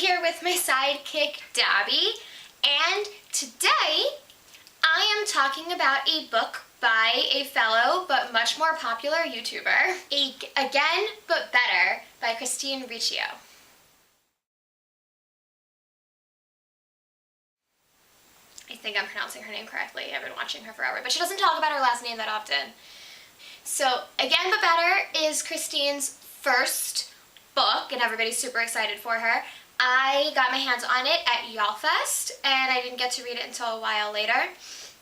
here with my sidekick, Dabby, and today I am talking about a book by a fellow but much more popular YouTuber, Again But Better by Christine Riccio. I think I'm pronouncing her name correctly. I've been watching her forever, but she doesn't talk about her last name that often. So, Again But Better is Christine's first book, and everybody's super excited for her. I got my hands on it at YALLFest, and I didn't get to read it until a while later.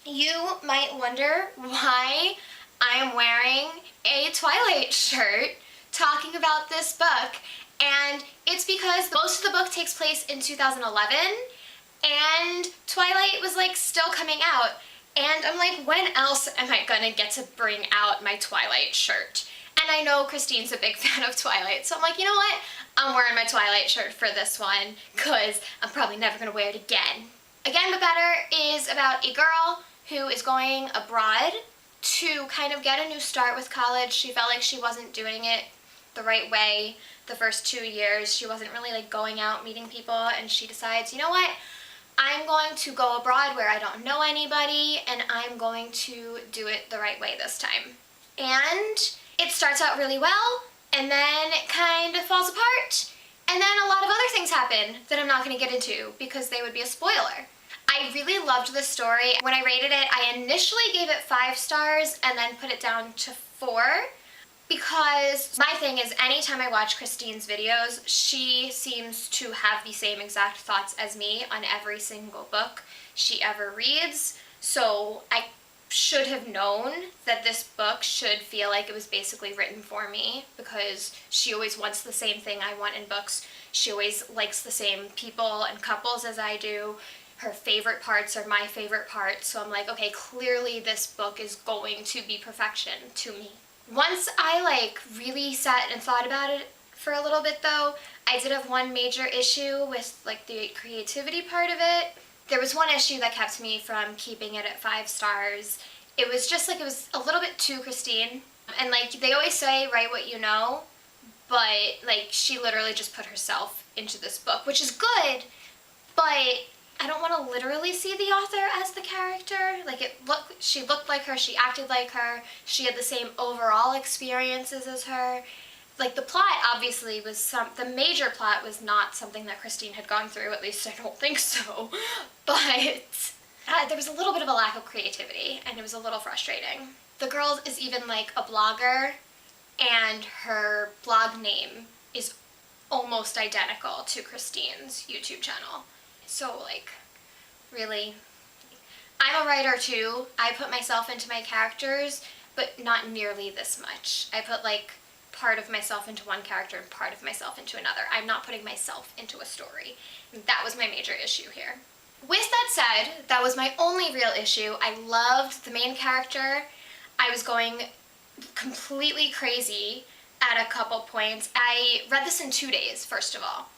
You might wonder why I'm wearing a Twilight shirt talking about this book, and it's because most of the book takes place in 2011, and Twilight was like still coming out, and I'm like, when else am I gonna get to bring out my Twilight shirt? And I know Christine's a big fan of Twilight, so I'm like, you know what? I'm wearing my Twilight shirt for this one, because I'm probably never gonna wear it again. Again But Better is about a girl who is going abroad to kind of get a new start with college. She felt like she wasn't doing it the right way the first 2 years. She wasn't really like going out meeting people, and she decides, you know what? I'm going to go abroad where I don't know anybody, and I'm going to do it the right way this time. And it starts out really well, and then it kind of falls apart, and then a lot of other things happen that I'm not going to get into because they would be a spoiler. I really loved this story. When I rated it, I initially gave it 5 stars and then put it down to 4. Because my thing is, anytime I watch Christine's videos, she seems to have the same exact thoughts as me on every single book she ever reads. So I should have known that this book should feel like it was basically written for me, because she always wants the same thing I want in books. She always likes the same people and couples as I do. Her favorite parts are my favorite parts. So I'm like, okay, clearly this book is going to be perfection to me. Once I really sat and thought about it for a little bit though, I did have one major issue with the creativity part of it. There was one issue that kept me from keeping it at 5 stars. It was just it was a little bit too Christine. And they always say, write what you know, but she literally just put herself into this book, which is good, but I don't want to literally see the author as the character. She looked like her, she acted like her, she had the same overall experiences as her. The plot obviously was the major plot was not something that Christine had gone through, at least I don't think so. But there was a little bit of a lack of creativity, and it was a little frustrating. The girl is even a blogger, and her blog name is almost identical to Christine's YouTube channel. So really, I'm a writer too. I put myself into my characters, but not nearly this much. I put part of myself into one character and part of myself into another. I'm not putting myself into a story. That was my major issue here. With that said, that was my only real issue. I loved the main character. I was going completely crazy at a couple points. I read this in 2 days, first of all.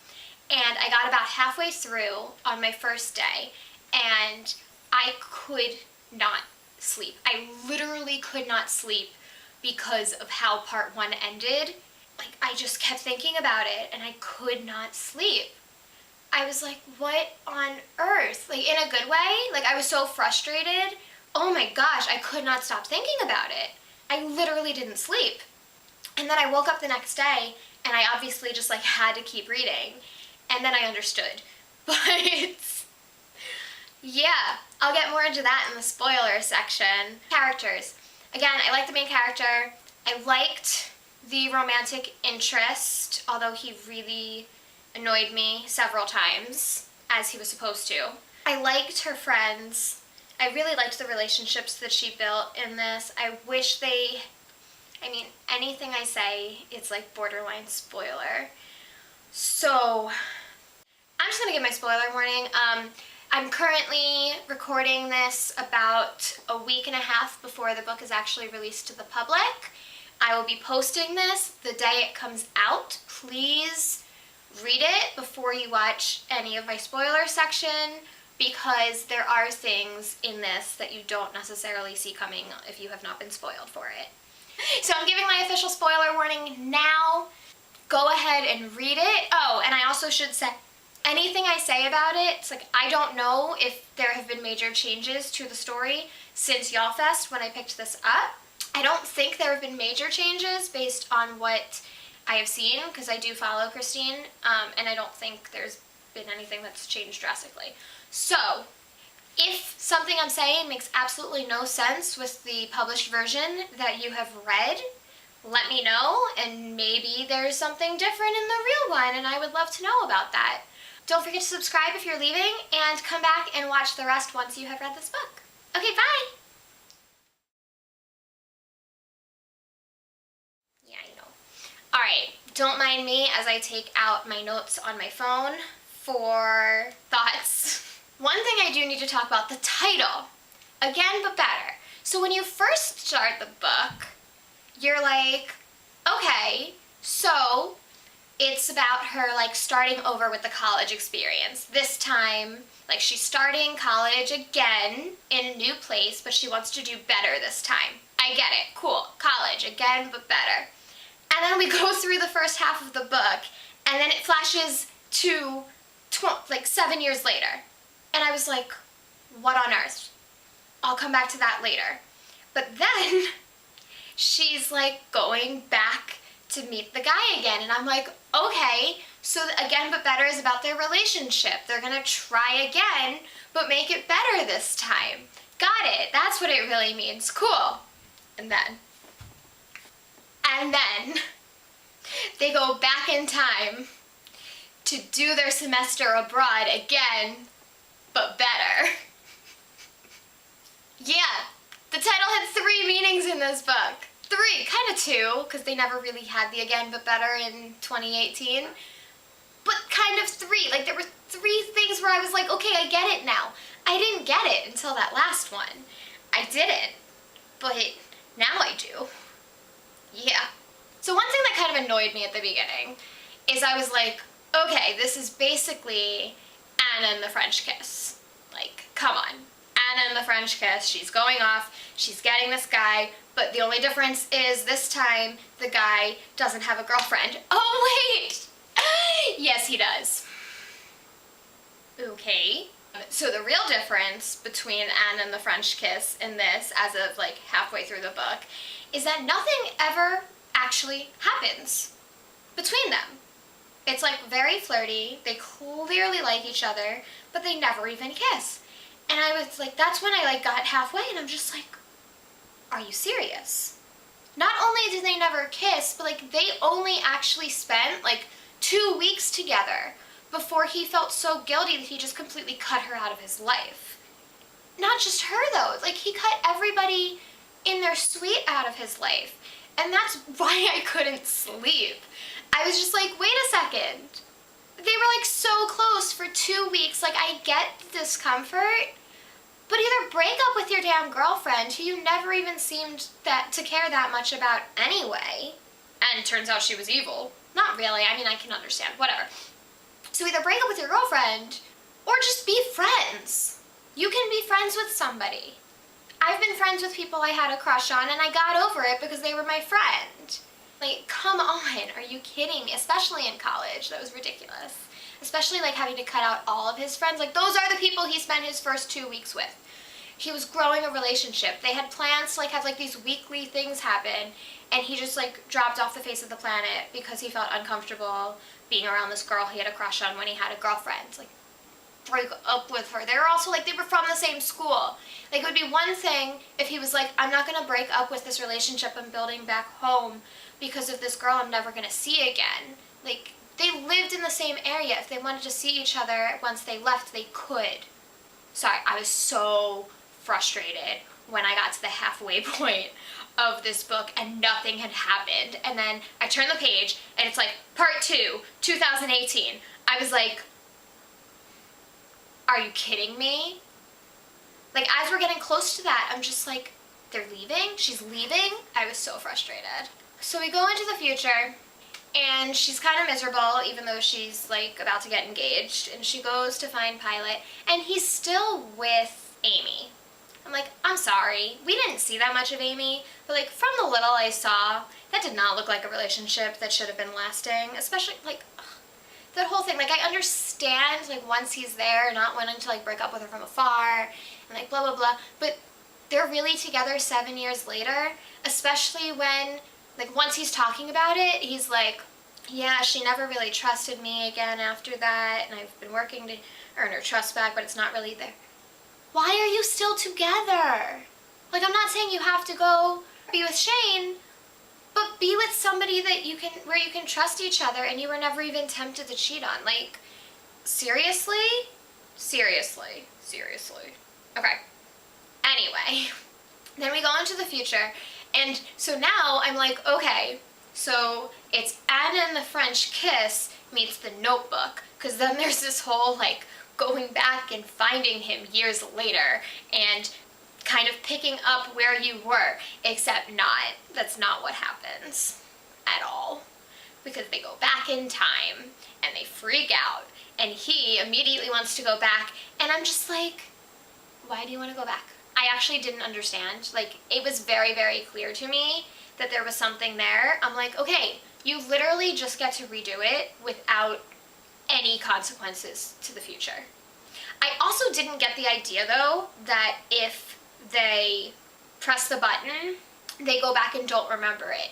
And I got about halfway through on my first day, and I could not sleep. I literally could not sleep because of how part 1 ended. I just kept thinking about it, and I could not sleep. I was like, what on earth? In a good way? I was so frustrated. Oh my gosh, I could not stop thinking about it. I literally didn't sleep. And then I woke up the next day, and I obviously just had to keep reading. And then I understood. But yeah, I'll get more into that in the spoiler section. Characters. Again, I liked the main character. I liked the romantic interest, although he really annoyed me several times, as he was supposed to. I liked her friends. I really liked the relationships that she built in this. I wish anything I say, it's borderline spoiler. So, I'm just going to give my spoiler warning. I'm currently recording this about a week and a half before the book is actually released to the public. I will be posting this the day it comes out. Please read it before you watch any of my spoiler section, because there are things in this that you don't necessarily see coming if you have not been spoiled for it. So I'm giving my official spoiler warning now. Go ahead and read it. Oh, and I also should say, anything I say about it, it's like I don't know if there have been major changes to the story since YALLFest when I picked this up. I don't think there have been major changes based on what I have seen, because I do follow Christine, and I don't think there's been anything that's changed drastically. So, if something I'm saying makes absolutely no sense with the published version that you have read, let me know, and maybe there's something different in the real one, and I would love to know about that. Don't forget to subscribe if you're leaving, and come back and watch the rest once you have read this book. Okay, bye! Yeah, I know. Alright, don't mind me as I take out my notes on my phone for thoughts. One thing I do need to talk about, the title. Again, but better. So when you first start the book, you're like, okay, so it's about her like starting over with the college experience. This time, like she's starting college again in a new place, but she wants to do better this time. I get it, cool, college, again, but better. And then we go through the first half of the book, and then it flashes to like 7 years later. And I was like, what on earth? I'll come back to that later. But then she's like going back to meet the guy again, and I'm like, okay, so again but better is about their relationship. They're gonna try again, but make it better this time. Got it, that's what it really means, cool. And then they go back in time to do their semester abroad again, but better. Yeah, the title had 3 meanings in this book. 3, kind of 2, because they never really had the again but better in 2018. But kind of 3, like there were 3 things where I was like, okay, I get it now. I didn't get it until that last one. I didn't, but now I do. Yeah. So one thing that kind of annoyed me at the beginning is I was like, okay, this is basically Anna and the French Kiss. Like, come on. Anna and the French Kiss, she's going off, she's getting this guy, but the only difference is this time the guy doesn't have a girlfriend. Oh wait! Yes, he does. Okay. So the real difference between Anna and the French Kiss in this, as of like halfway through the book, is that nothing ever actually happens between them. It's like very flirty, they clearly like each other, but they never even kiss. And I was like, that's when I like got halfway and I'm just like, are you serious? Not only did they never kiss, but like they only actually spent like 2 weeks together before he felt so guilty that he just completely cut her out of his life. Not just her though, like he cut everybody in their suite out of his life. And that's why I couldn't sleep. I was just like, wait a second. They were like so close for 2 weeks, like I get the discomfort, but either break up with your damn girlfriend who you never even seemed to care that much about anyway. And turns out she was evil. Not really, I mean I can understand, whatever. So either break up with your girlfriend or just be friends. You can be friends with somebody. I've been friends with people I had a crush on and I got over it because they were my friend. Like, come on, are you kidding? Especially in college, that was ridiculous. Especially like having to cut out all of his friends. Like those are the people he spent his first 2 weeks with. He was growing a relationship. They had plans to like have like these weekly things happen, and he just like dropped off the face of the planet because he felt uncomfortable being around this girl he had a crush on when he had a girlfriend. Like, break up with her. They were also like, they were from the same school. Like it would be one thing if he was like, I'm not gonna break up with this relationship I'm building back home because of this girl I'm never gonna see again. Like, they lived in the same area. If they wanted to see each other once they left, they could. Sorry, I was so frustrated when I got to the halfway point of this book and nothing had happened. And then I turned the page and it's like, part 2, 2018. I was like, are you kidding me? Like, as we're getting close to that, I'm just like, they're leaving? She's leaving? I was so frustrated. So we go into the future, and she's kind of miserable, even though she's, like, about to get engaged, and she goes to find Pilot, and he's still with Amy. I'm like, I'm sorry, we didn't see that much of Amy, but, like, from the little I saw, that did not look like a relationship that should have been lasting, especially, like, ugh, that whole thing, like, I understand, like, once he's there, not wanting to, like, break up with her from afar, and, like, blah, blah, blah, but they're really together 7 years later, especially when, like, once he's talking about it, he's like, yeah, she never really trusted me again after that, and I've been working to earn her trust back, but it's not really there. Why are you still together? Like, I'm not saying you have to go be with Shane, but be with somebody that you can, where you can trust each other and you were never even tempted to cheat on. Like, seriously? Seriously. Seriously. Okay. Anyway, then we go into the future, and so now I'm like, okay, so it's Anna and the French Kiss meets the Notebook, because then there's this whole, like, going back and finding him years later, and kind of picking up where you were, except not. That's not what happens at all, because they go back in time, and they freak out, and he immediately wants to go back, and I'm just like, why do you want to go back? I actually didn't understand. Like, it was very, very clear to me that there was something there. I'm like, okay, you literally just get to redo it without any consequences to the future. I also didn't get the idea, though, that if they press the button, they go back and don't remember it.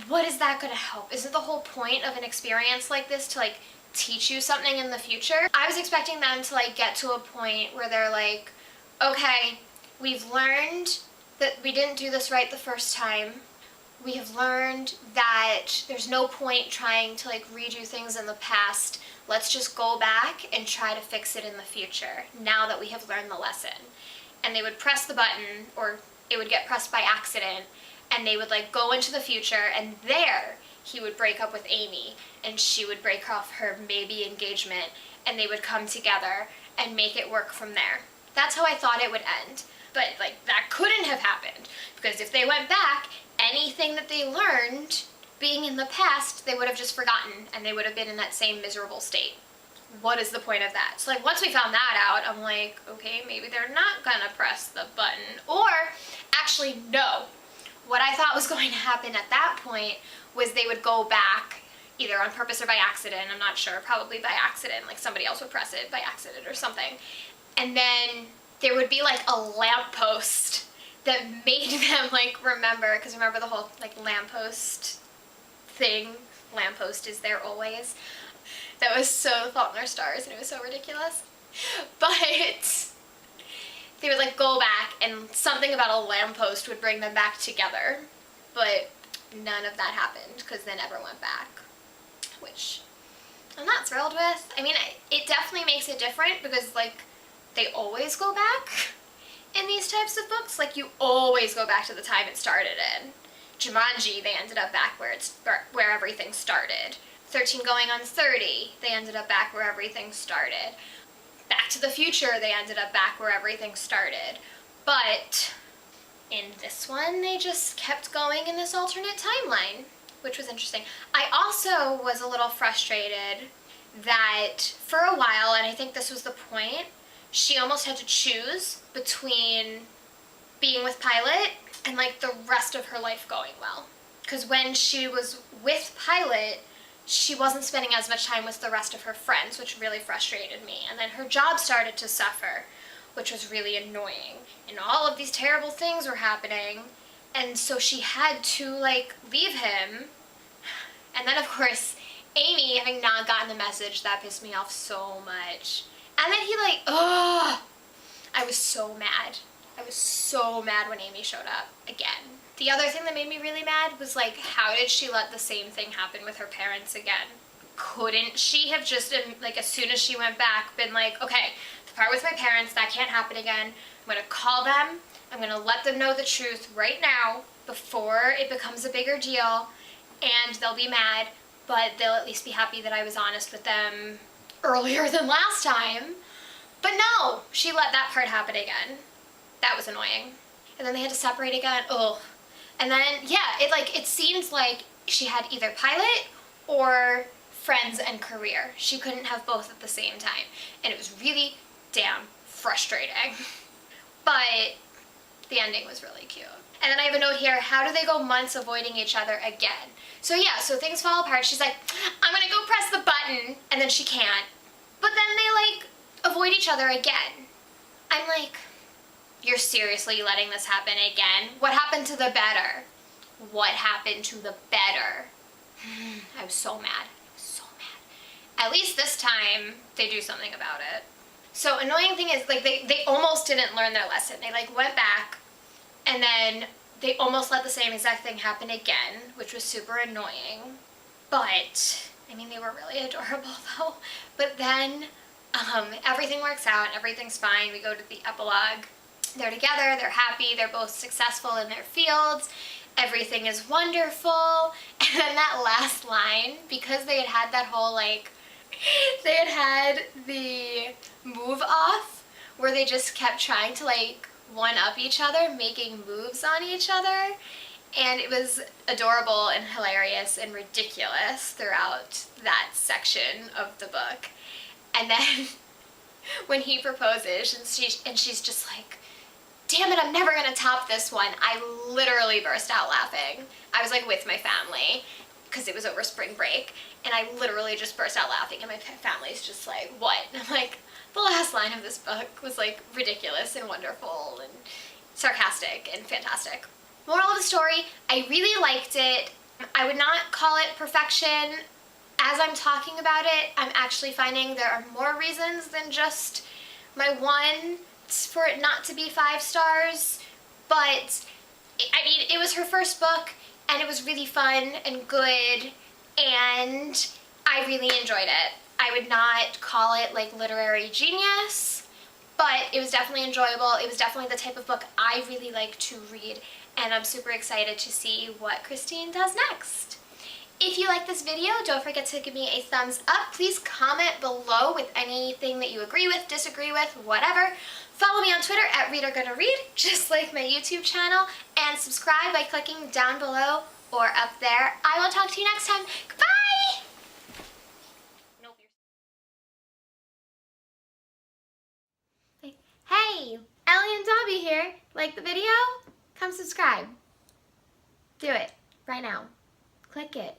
What is that going to help? Isn't the whole point of an experience like this to, like, teach you something in the future? I was expecting them to, like, get to a point where they're like, okay, we've learned that we didn't do this right the first time. We have learned that there's no point trying to, like, redo things in the past. Let's just go back and try to fix it in the future, now that we have learned the lesson. And they would press the button, or it would get pressed by accident, and they would, like, go into the future, and there he would break up with Amy, and she would break off her maybe engagement, and they would come together and make it work from there. That's how I thought it would end. But, like, that couldn't have happened, because if they went back, anything that they learned being in the past, they would have just forgotten, and they would have been in that same miserable state. What is the point of that? So, like, once we found that out, I'm like, okay, maybe they're not gonna press the button. Or, actually, no. What I thought was going to happen at that point was they would go back, either on purpose or by accident, I'm not sure, probably by accident, like somebody else would press it by accident or something. And then there would be, like, a lamppost that made them, like, remember, because remember the whole, like, lamppost thing? Lamppost is there always. That was so Fault in Our Stars, and it was so ridiculous. But they would, like, go back, and something about a lamppost would bring them back together. But none of that happened, because they never went back, which I'm not thrilled with. I mean, it definitely makes it different, because, like, they always go back in these types of books. Like, you always go back to the time it started in. Jumanji, they ended up back where everything started. 13 Going on 30, they ended up back where everything started. Back to the Future, they ended up back where everything started. But in this one, they just kept going in this alternate timeline, which was interesting. I also was a little frustrated that for a while, and I think this was the point, she almost had to choose between being with Pilot and, like, the rest of her life going well. Because when she was with Pilot, she wasn't spending as much time with the rest of her friends, which really frustrated me. And then her job started to suffer, which was really annoying. And all of these terrible things were happening. And so she had to, like, leave him. And then, of course, Amy, having not gotten the message, that pissed me off so much. And then he, like, ugh! I was so mad. I was so mad when Amy showed up again. The other thing that made me really mad was, like, how did she let the same thing happen with her parents again? Couldn't she have just, like, as soon as she went back, been like, okay, the part with my parents, that can't happen again. I'm gonna call them. I'm gonna let them know the truth right now before it becomes a bigger deal, and they'll be mad, but they'll at least be happy that I was honest with them earlier than last time. But no, she let that part happen again. That was annoying. And then they had to separate again. Ugh. And then, yeah, it seemed like she had either Pilot or friends and career. She couldn't have both at the same time. And it was really damn frustrating. But the ending was really cute. And then I have a note here, how do they go months avoiding each other again? So yeah, so things fall apart. She's like, I'm gonna go press the button. And and then she can't. But then they, like, avoid each other again. I'm like, you're seriously letting this happen again? What happened to the better? What happened to the better? I was so mad. So mad. At least this time, they do something about it. So annoying thing is, like, they almost didn't learn their lesson. They, like, went back, and then they almost let the same exact thing happen again, which was super annoying. But, I mean, they were really adorable, though. But then, everything works out, everything's fine. We go to the epilogue. They're together, they're happy, they're both successful in their fields. Everything is wonderful. And then that last line, because they had that whole, like, they had the move off where they just kept trying to, like, one-up each other, making moves on each other. And it was adorable and hilarious and ridiculous throughout that section of the book. And then when he proposes and she's just like, damn it, I'm never gonna top this one. I literally burst out laughing. I was like with my family because it was over spring break, and I literally just burst out laughing, and my family's just like, what? And I'm like, the last line of this book was like ridiculous and wonderful and sarcastic and fantastic. Moral of the story, I really liked it. I would not call it perfection. As I'm talking about it, I'm actually finding there are more reasons than just my one for it not to be 5 stars, but I mean, it was her first book, and it was really fun and good, and I really enjoyed it. I would not call it like literary genius, but it was definitely enjoyable. It was definitely the type of book I really like to read, and I'm super excited to see what Christine does next. If you like this video, don't forget to give me a thumbs up. Please comment below with anything that you agree with, disagree with, whatever. Follow me on Twitter at ReaderGonnaRead, just like my YouTube channel, and subscribe by clicking down below or up there. I will talk to you next time. Goodbye! Hey, Ellie and Dobby here. Like the video? Come subscribe. Do it right now. Click it.